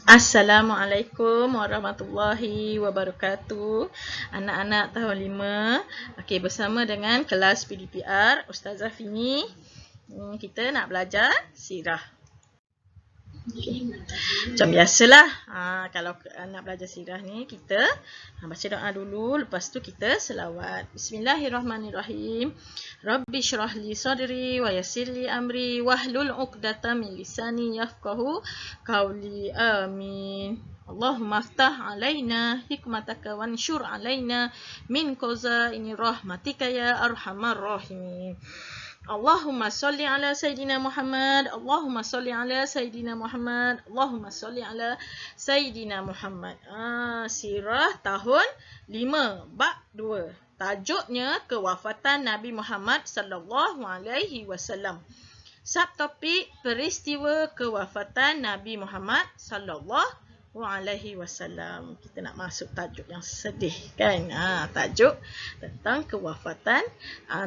Assalamualaikum warahmatullahi wabarakatuh. Anak-anak tahun 5. Okey, bersama dengan kelas PDPR Ustazah Fini. Kita nak belajar sirah. Okay. Macam biasalah, kalau nak belajar sirah ni, kita baca doa dulu. Lepas tu kita selawat. Bismillahirrahmanirrahim. Rabbi syrah li sadri wa yassir li amri wahlul 'uqdatam min lisani yafqahu qawli. Amin. Allahumma aftah alaina hikmataka wanshur alaina min qazaini rahmatika ya arhamar rahimin. Allahumma salli ala Sayyidina Muhammad. Allahumma salli ala Sayyidina Muhammad. Allahumma salli ala Sayyidina Muhammad. Sirah tahun 5 bab 2. Tajuknya kewafatan Nabi Muhammad sallallahu alaihi wasallam. Subtopik peristiwa kewafatan Nabi Muhammad sallallahu alaihi wasallam. Kita nak masuk tajuk yang sedih kan. Tajuk tentang kewafatan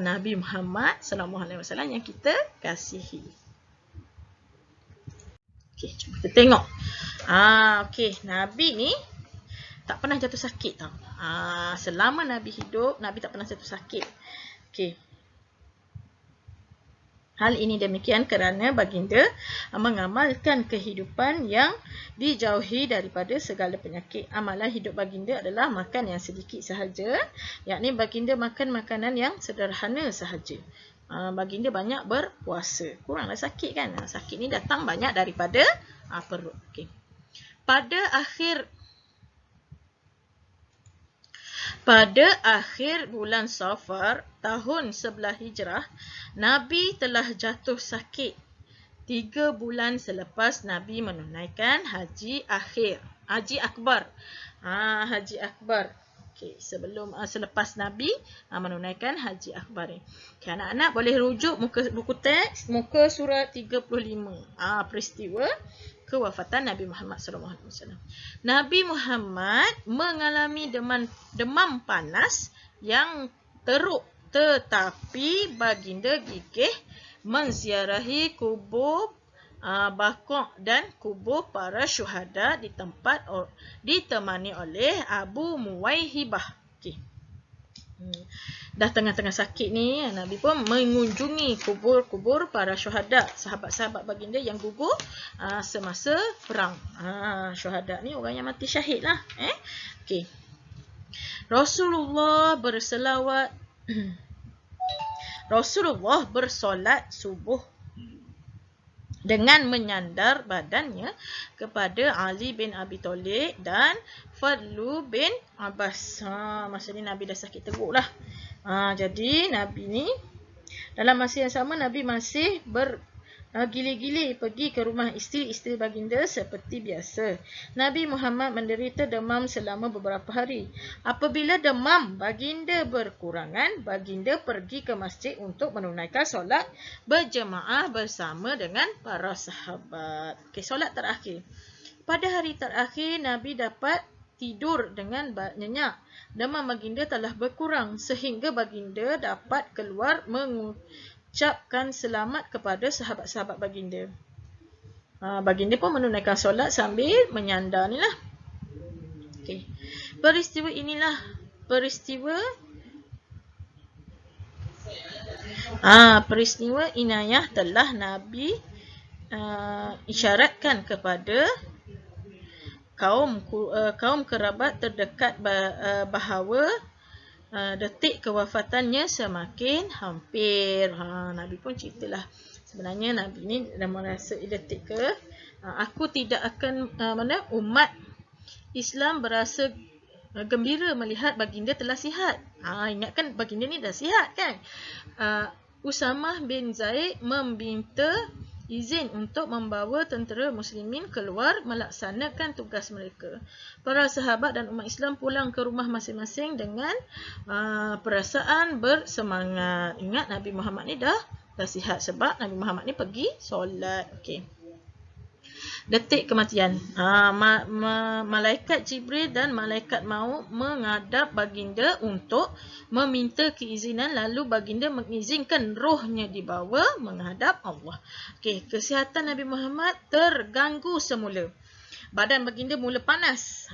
Nabi Muhammad sallallahu alaihi wasallam yang kita kasihi. Okey, cuba kita tengok. Okey, Nabi ni tak pernah jatuh sakit tau. Selama Nabi hidup, Nabi tak pernah jatuh sakit. Okey. Hal ini demikian kerana baginda mengamalkan kehidupan yang dijauhi daripada segala penyakit. Amalan hidup baginda adalah makan yang sedikit sahaja, yakni baginda makan makanan yang sederhana sahaja. Baginda banyak berpuasa. Kuranglah sakit kan. Sakit ni datang banyak daripada perut. Okay. Pada akhir bulan Safar tahun 11 Hijrah, Nabi telah jatuh sakit 3 bulan selepas Nabi menunaikan Haji Akbar. Haji Akbar. Okey, selepas Nabi menunaikan Haji Akbar ni. Okay, anak-anak boleh rujuk buku teks muka surat 35. Peristiwa kewafatan Nabi Muhammad SAW. Nabi Muhammad mengalami demam panas yang teruk, tetapi baginda gigih menziarahi kubur Baqi' dan kubur para syuhada di tempat ditemani oleh Abu Muwaihibah. Okay. Dah tengah-tengah sakit ni, Nabi pun mengunjungi kubur-kubur para syuhada, sahabat-sahabat baginda yang gugur semasa perang. Syuhada ni orang yang mati syahid lah. Okay. Rasulullah bersolat subuh dengan menyandar badannya kepada Ali bin Abi Thalib dan Fadlu bin Abbas. Masa ni Nabi dah sakit teruk lah. Jadi Nabi ni dalam masa yang sama Nabi masih bergili-gili pergi ke rumah isteri-isteri baginda seperti biasa. Nabi Muhammad menderita demam selama beberapa hari. Apabila demam baginda berkurangan, baginda pergi ke masjid untuk menunaikan solat berjemaah bersama dengan para sahabat. Okey, solat terakhir. Pada hari terakhir Nabi dapat tidur dengan nyenyak. Demam baginda telah berkurang sehingga baginda dapat keluar mengucapkan selamat kepada sahabat-sahabat baginda. Baginda pun menunaikan solat sambil menyandar ni lah. Okay. Peristiwa inayah telah Nabi isyaratkan kepada kaum kerabat terdekat bahawa detik kewafatannya semakin hampir. Nabi pun ceritalah. Sebenarnya Nabi ni dah merasa detik aku tidak akan umat Islam berasa gembira melihat baginda telah sihat. Ingatkan baginda ni dah sihat kan. Usamah bin Zaid meminta izin untuk membawa tentera muslimin keluar melaksanakan tugas mereka. Para sahabat dan umat Islam pulang ke rumah masing-masing dengan perasaan bersemangat. Ingat Nabi Muhammad ni dah sihat sebab Nabi Muhammad ni pergi solat. Okey. Detik kematian. Malaikat Jibril dan malaikat maut menghadap baginda untuk meminta keizinan, lalu baginda mengizinkan rohnya dibawa menghadap Allah. Okey, kesihatan Nabi Muhammad terganggu semula. Badan baginda mula panas.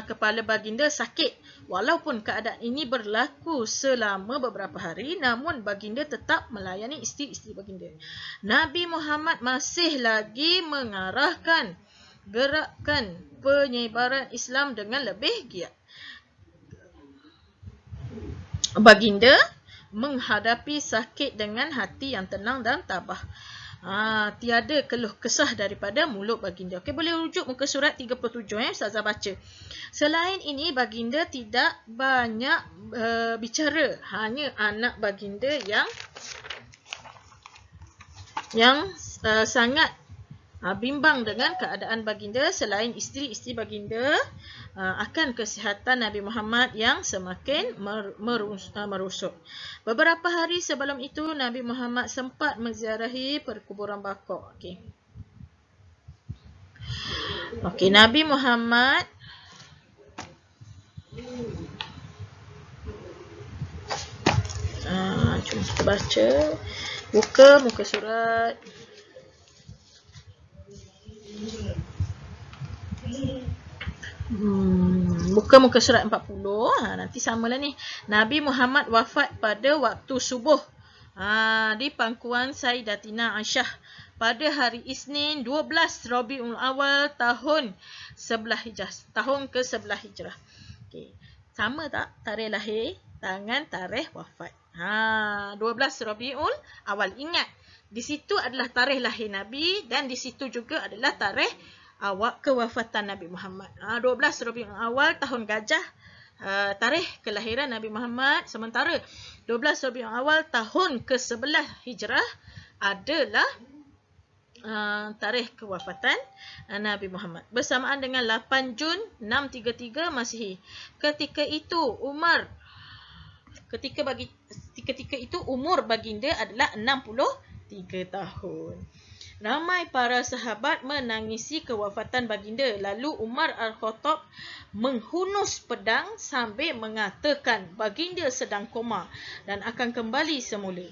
Kepala baginda sakit. Walaupun keadaan ini berlaku selama beberapa hari, namun baginda tetap melayani isteri-isteri baginda. Nabi Muhammad masih lagi mengarahkan gerakan penyebaran Islam dengan lebih giat. Baginda menghadapi sakit dengan hati yang tenang dan tabah. Tiada keluh kesah daripada mulut baginda. Okey, boleh rujuk muka surat 37 Ustazah baca. Selain ini baginda tidak banyak bicara. Hanya anak baginda yang sangat bimbang dengan keadaan baginda, selain isteri-isteri baginda, akan kesihatan Nabi Muhammad yang semakin merosot. Beberapa hari sebelum itu Nabi Muhammad sempat menziarahi perkuburan Baqi'. Okey, Nabi Muhammad cuma kita baca muka surat muka surat 40. Nanti samalah ni. Nabi Muhammad wafat pada waktu subuh di pangkuan Sayyidatina Aisyah pada hari Isnin 12 Rabiul Awal tahun ke-11 Hijrah. Okey. Sama tak tarikh lahir dengan tarikh wafat? 12 Rabiul Awal. Ingat, di situ adalah tarikh lahir Nabi dan di situ juga adalah tarikh kewafatan Nabi Muhammad. 12 Rabiul Awal tahun gajah, tarikh kelahiran Nabi Muhammad. Sementara 12 Rabiul Awal tahun ke-11 Hijrah adalah tarikh kewafatan Nabi Muhammad. Bersamaan dengan 8 Jun 633 Masihi. Ketika itu umur baginda adalah 63 tahun. Ramai para sahabat menangisi kewafatan baginda. Lalu Umar Al-Khattab menghunus pedang sambil mengatakan baginda sedang koma dan akan kembali semula.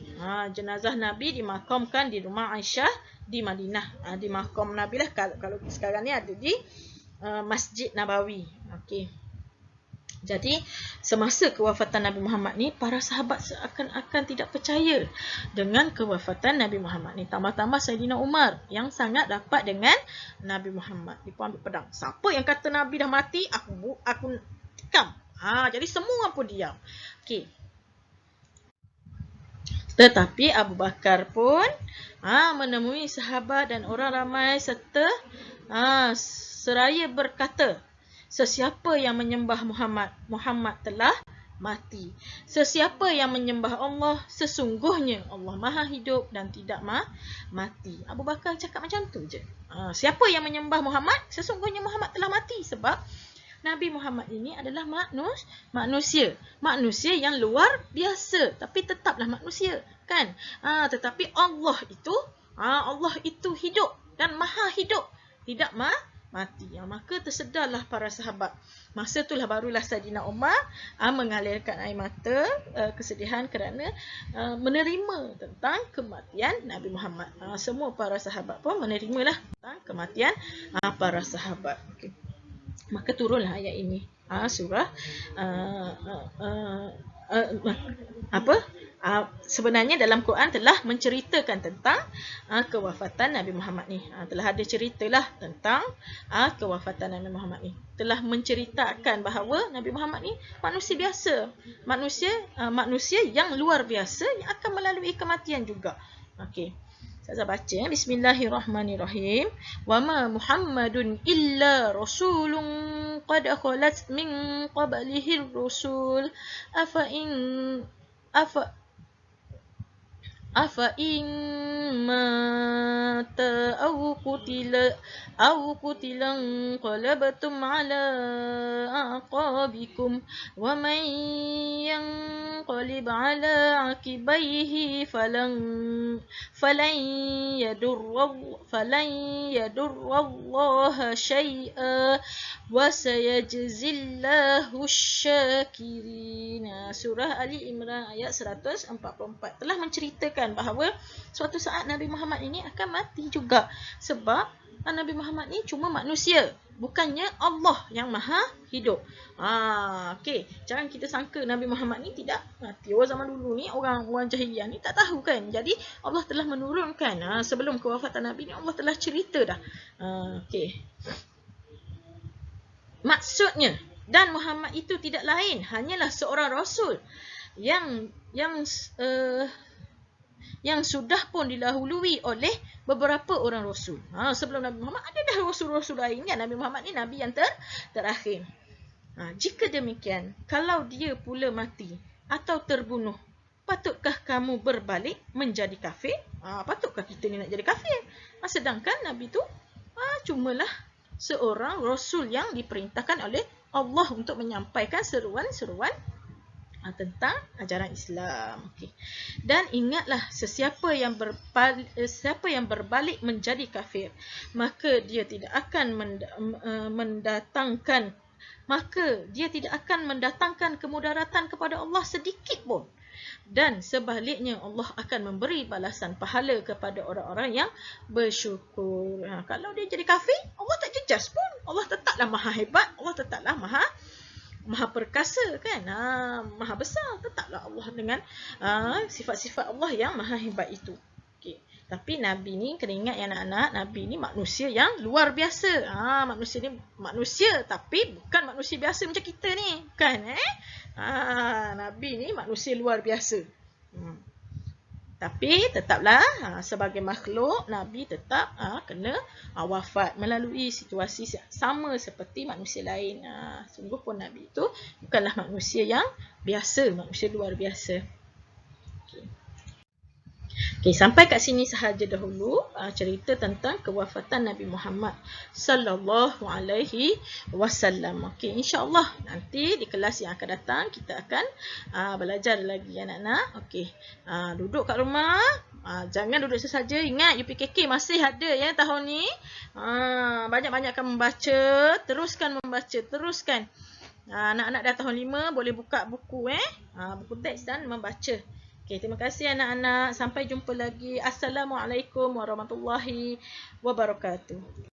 Jenazah Nabi dimakamkan di rumah Aisyah di Madinah. Di makam Nabi lah. Kalau sekarang ni ada di Masjid Nabawi. Okey. Jadi semasa kewafatan Nabi Muhammad ni, para sahabat seakan-akan tidak percaya dengan kewafatan Nabi Muhammad ni. Tambah-tambah Saidina Umar yang sangat rapat dengan Nabi Muhammad. Dia pun ambil pedang. Siapa yang kata Nabi dah mati, aku tikam. Jadi semua pun diam. Okey. Tetapi Abu Bakar pun menemui sahabat dan orang ramai serta seraya berkata, sesiapa yang menyembah Muhammad telah mati. Sesiapa yang menyembah Allah, sesungguhnya Allah Maha hidup dan tidak mati. Abu Bakar cakap macam tu je. Siapa yang menyembah Muhammad, sesungguhnya Muhammad telah mati. Sebab Nabi Muhammad ini adalah manusia. Manusia yang luar biasa, tapi tetaplah manusia, kan? Tetapi Allah itu hidup dan Maha hidup, tidak mati. Maka tersedarlah para sahabat. Masa itulah barulah Saidina Umar mengalirkan air mata kesedihan kerana menerima tentang kematian Nabi Muhammad. Semua para sahabat pun menerimalah tentang kematian para sahabat. Okay. Maka turunlah ayat ini. Surah sebenarnya dalam Quran telah menceritakan tentang kewafatan Nabi Muhammad ni. Telah ada ceritalah tentang kewafatan Nabi Muhammad ni. Telah menceritakan bahawa Nabi Muhammad ni manusia biasa. Manusia yang luar biasa yang akan melalui kematian juga. Okey. Saya baca. Bismillahirrahmanirrahim. Wa ma Muhammadun illa rasulun qad khalat min qablihi ar-rusul afa in mata aw qutilan qalabtum ala aqabikum wa man yanqalib ala aqibaihi falan yadurra syai'a wa sayajzillahu syakirin. Surah Ali Imran ayat 144 telah menceritakan bahawa suatu saat Nabi Muhammad ini akan mati juga. Sebab Nabi Muhammad ni cuma manusia, bukannya Allah yang maha hidup. Okey, jangan kita sangka Nabi Muhammad ni tidak mati. Orang zaman dulu ni, orang jahiliah ni tak tahu kan. Jadi Allah telah menurunkan sebelum kewafatan Nabi ni, Allah telah cerita dah. Okey. Maksudnya, dan Muhammad itu tidak lain, hanyalah seorang rasul yang sudah pun didahului oleh beberapa orang rasul. Sebelum Nabi Muhammad ada dah rasul-rasul lain kan. Nabi Muhammad ni Nabi yang terakhir. Jika demikian, kalau dia pula mati atau terbunuh, patutkah kamu berbalik menjadi kafir? Patutkah kita ni nak jadi kafir? Sedangkan Nabi tu cumalah seorang rasul yang diperintahkan oleh Allah untuk menyampaikan seruan-seruan tentang ajaran Islam. Okay. Dan ingatlah, sesiapa yang berbalik menjadi kafir, maka dia tidak akan mendatangkan kemudaratan kepada Allah sedikit pun. Dan sebaliknya, Allah akan memberi balasan pahala kepada orang-orang yang bersyukur. Kalau dia jadi kafir, Allah tak jejas pun. Allah tetaplah maha hebat, Allah tetaplah maha perkasa kan, maha besar. Tetaplah Allah dengan sifat-sifat Allah yang maha hebat itu. Okay. Tapi Nabi ni, kena ingat ya anak-anak, Nabi ni manusia yang luar biasa. Manusia ni manusia, tapi bukan manusia biasa macam kita ni, kan? Nabi ni manusia luar biasa. Tapi tetaplah sebagai makhluk, Nabi tetap kena wafat melalui situasi sama seperti manusia lain. Sungguh pun Nabi itu bukanlah manusia yang biasa, manusia luar biasa. Okey, sampai kat sini sahaja dahulu cerita tentang kewafatan Nabi Muhammad sallallahu alaihi wasallam. Okey, insya-Allah nanti di kelas yang akan datang kita akan belajar lagi anak-anak. Okey. Duduk kat rumah, jangan duduk sesaja. Ingat UPKK masih ada ya tahun ni. Banyak-banyakkan membaca, teruskan membaca, teruskan. Anak-anak dah tahun 5 boleh buka buku buku teks dan membaca. Okay, terima kasih anak-anak. Sampai jumpa lagi. Assalamualaikum warahmatullahi wabarakatuh.